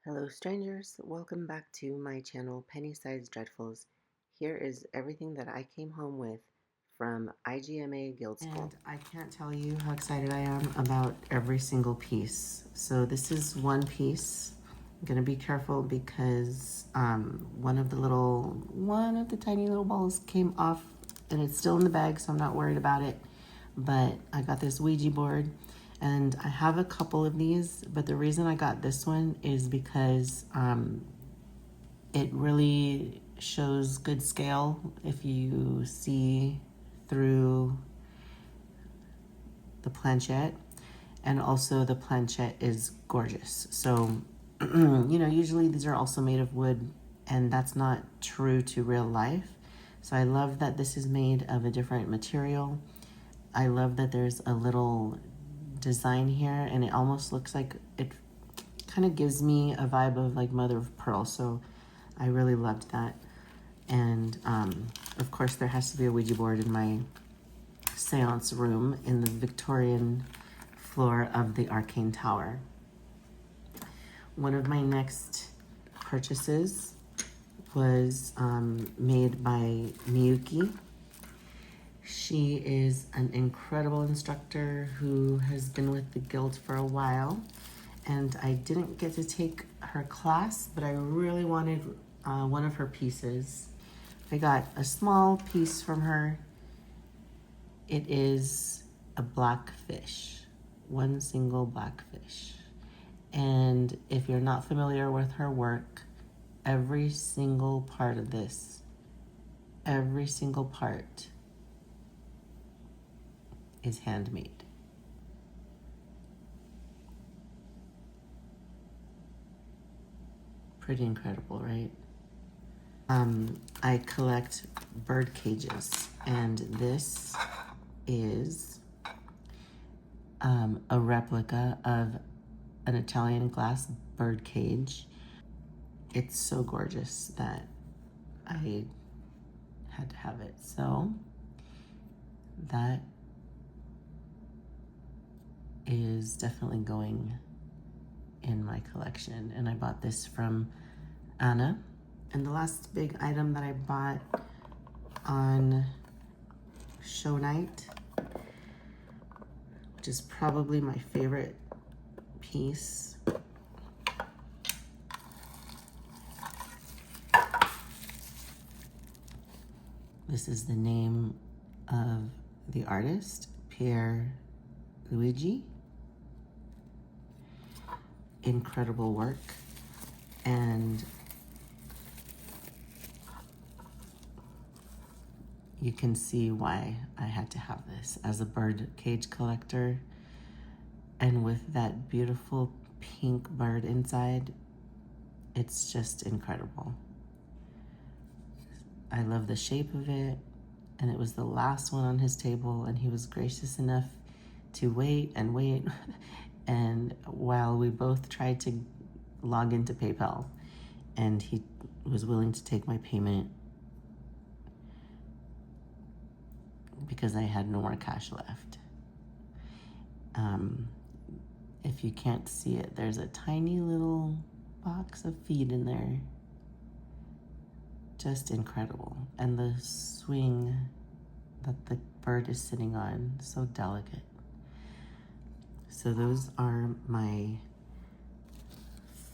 Hello strangers, welcome back to my channel Penny-Sized Dreadfuls. Here is everything that I came home with from IGMA Guild School. And I can't tell you how excited I am about every single piece. So this is one piece. I'm gonna be careful because one of the tiny little balls came off and it's still in the bag, so I'm not worried about it. But I got this Ouija board. And I have a couple of these, but the reason I got this one is because it really shows good scale if you see through the planchette. And also the planchette is gorgeous. So, usually these are also made of wood, and that's not true to real life. So I love that this is made of a different material. I love that there's a little design here, and it almost looks like it kind of gives me a vibe of like mother of pearl, so I really loved that. And of course there has to be a Ouija board in my seance room in the Victorian floor of the Arcane Tower. One of my next purchases was made by Miyuki. She is an incredible instructor who has been with the guild for a while, and I didn't get to take her class, but I really wanted one of her pieces. I got a small piece from her. It is a black fish, one single black fish. And if you're not familiar with her work, every single part of this, every single part is handmade. Pretty incredible, right? I collect bird cages, and this is a replica of an Italian glass bird cage. It's so gorgeous that I had to have it. So that is definitely going in my collection, and I bought this from Anna. And the last big item that I bought on show night, which is probably my favorite piece, this is the name of the artist, Pier Luigi. Incredible work, and you can see why I had to have this as a bird cage collector. And with that beautiful pink bird inside, it's just incredible. I love the shape of it, and it was the last one on his table, and he was gracious enough to wait and wait and while we both tried to log into PayPal, and he was willing to take my payment because I had no more cash left. If you can't see it, there's a tiny little box of feed in there. Just incredible. And the swing that the bird is sitting on, so delicate. So those are my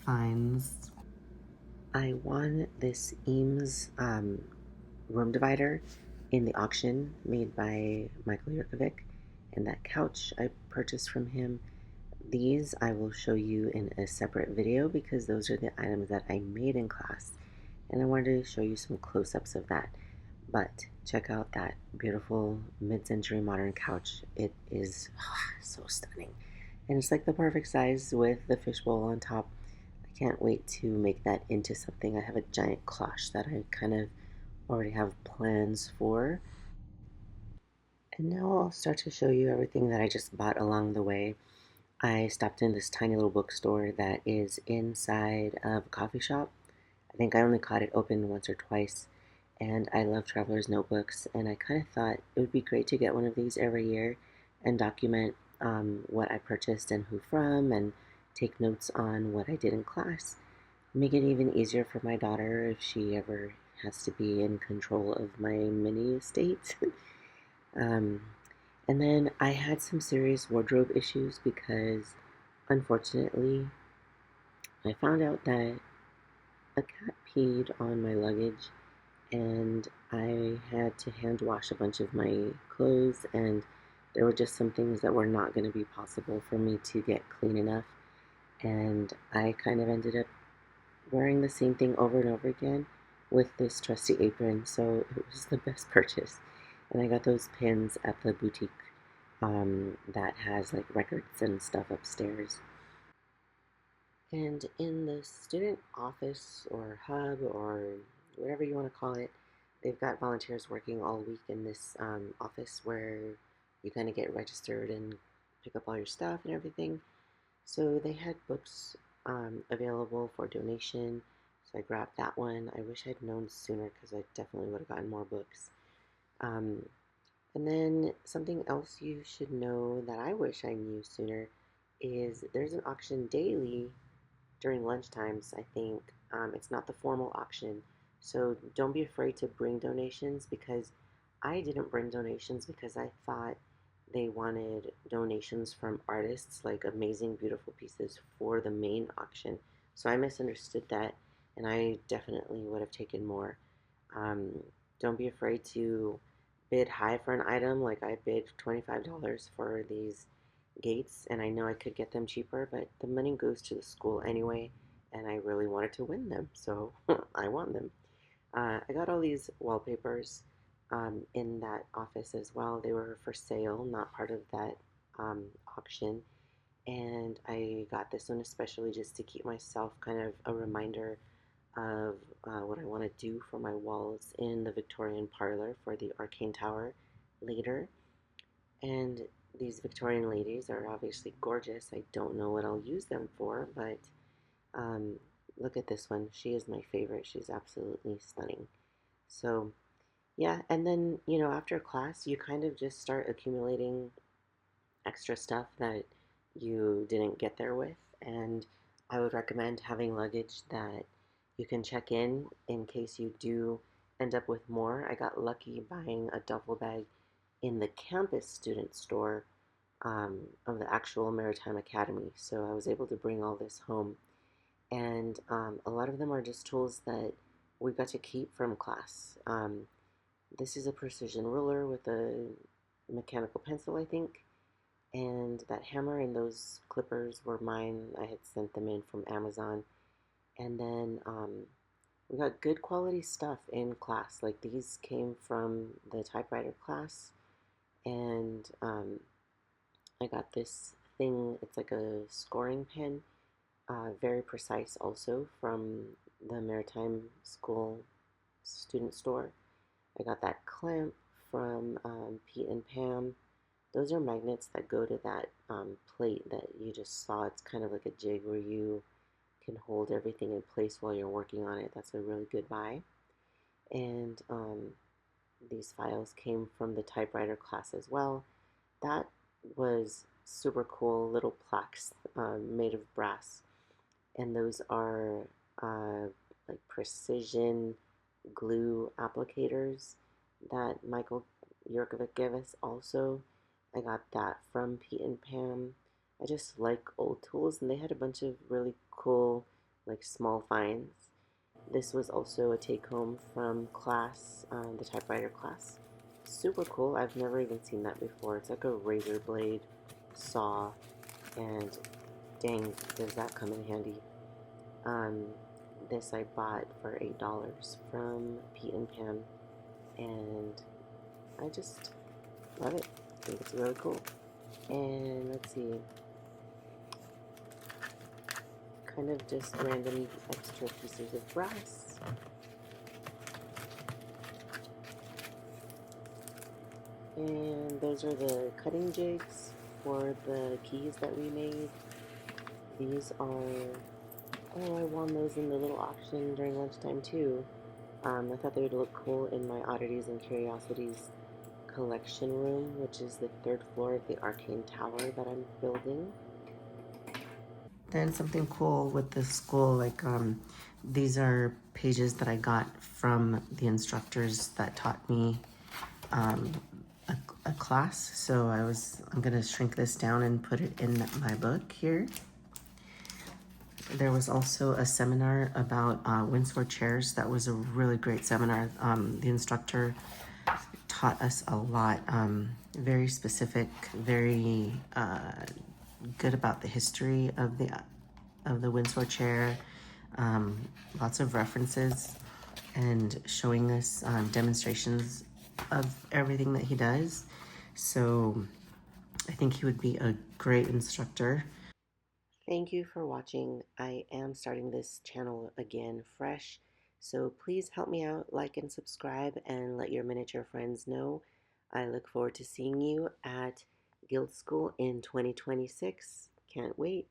finds. I won this Eames room divider in the auction made by Michael Yurcovik, and that couch I purchased from him. These I will show you in a separate video because those are the items that I made in class, and I wanted to show you some close-ups of that. But check out that beautiful mid-century modern couch. It is so stunning. And it's like the perfect size with the fishbowl on top. I can't wait to make that into something. I have a giant cloche that I kind of already have plans for. And now I'll start to show you everything that I just bought along the way. I stopped in this tiny little bookstore that is inside of a coffee shop. I think I only caught it open once or twice. And I love traveler's notebooks, and I kind of thought it would be great to get one of these every year and document what I purchased and who from, and take notes on what I did in class. make it even easier for my daughter if she ever has to be in control of my mini estate. um, and then I had some serious wardrobe issues because, unfortunately, I found out that a cat peed on my luggage, and I had to hand wash a bunch of my clothes, and there were just some things that were not going to be possible for me to get clean enough. And I kind of ended up wearing the same thing over and over again with this trusty apron, so it was the best purchase. And I got those pins at the boutique that has like records and stuff upstairs. And in the student office or hub or whatever you want to call it, they've got volunteers working all week in this office where you kind of get registered and pick up all your stuff and everything. So they had books available for donation. So I grabbed that one. I wish I'd known sooner because I definitely would have gotten more books. Um, and then something else you should know that I wish I knew sooner is there's an auction daily during lunch times, I think. It's not the formal auction. So don't be afraid to bring donations because I didn't bring donations because I thought they wanted donations from artists, like amazing, beautiful pieces for the main auction. So I misunderstood that and I definitely would have taken more. Um, don't be afraid to bid high for an item. Like I bid $25 for these gates, and I know I could get them cheaper, but the money goes to the school anyway, and I really wanted to win them, so I won them. I got all these wallpapers in that office as well. They were for sale, not part of that auction. And I got this one especially just to keep myself kind of a reminder of what I want to do for my walls in the Victorian parlor for the Arcane Tower later. And these Victorian ladies are obviously gorgeous. I don't know what I'll use them for, but um, look at this one. She is my favorite. She's absolutely stunning. So, yeah, and then, after class, you kind of just start accumulating extra stuff that you didn't get there with. And I would recommend having luggage that you can check in case you do end up with more. I got lucky buying a duffel bag in the campus student store of the actual Maritime Academy. So I was able to bring all this home. And a lot of them are just tools that we got to keep from class. This is a precision ruler with a mechanical pencil, I think. And that hammer and those clippers were mine. I had sent them in from Amazon. And then we got good quality stuff in class. Like these came from the typewriter class. And I got this thing, it's like a scoring pen, very precise also from the Maritime School student store. I got that clamp from Pete and Pam. Those are magnets that go to that plate that you just saw. It's kind of like a jig where you can hold everything in place while you're working on it. That's a really good buy. And these files came from the typewriter class as well. That was super cool, little plaques made of brass. And those are like precision glue applicators that Michael Yurcovik gave us also. I got that from Pete and Pam. I just like old tools, and they had a bunch of really cool, like small finds. This was also a take home from class, the typewriter class. Super cool. I've never even seen that before. It's like a razor blade saw, and dang, does that come in handy. Um, this I bought for $8 from Pete and Pam, and I just love it. I think it's really cool. And let's see, kind of just random extra pieces of brass. And those are the cutting jigs for the keys that we made. These are, oh, I won those in the little auction during lunchtime too. I thought they would look cool in my oddities and curiosities collection room, which is the third floor of the Arcane Tower that I'm building. Then something cool with the school, like these are pages that I got from the instructors that taught me a class. So I'm gonna shrink this down and put it in my book here. There was also a seminar about Windsor chairs. That was a really great seminar. The instructor taught us a lot, very specific, very good about the history of the Windsor chair. Lots of references and showing us demonstrations of everything that he does. So I think he would be a great instructor. Thank you for watching. I am starting this channel again fresh, so please help me out, like and subscribe, and let your miniature friends know. I look forward to seeing you at Guild School in 2026. Can't wait.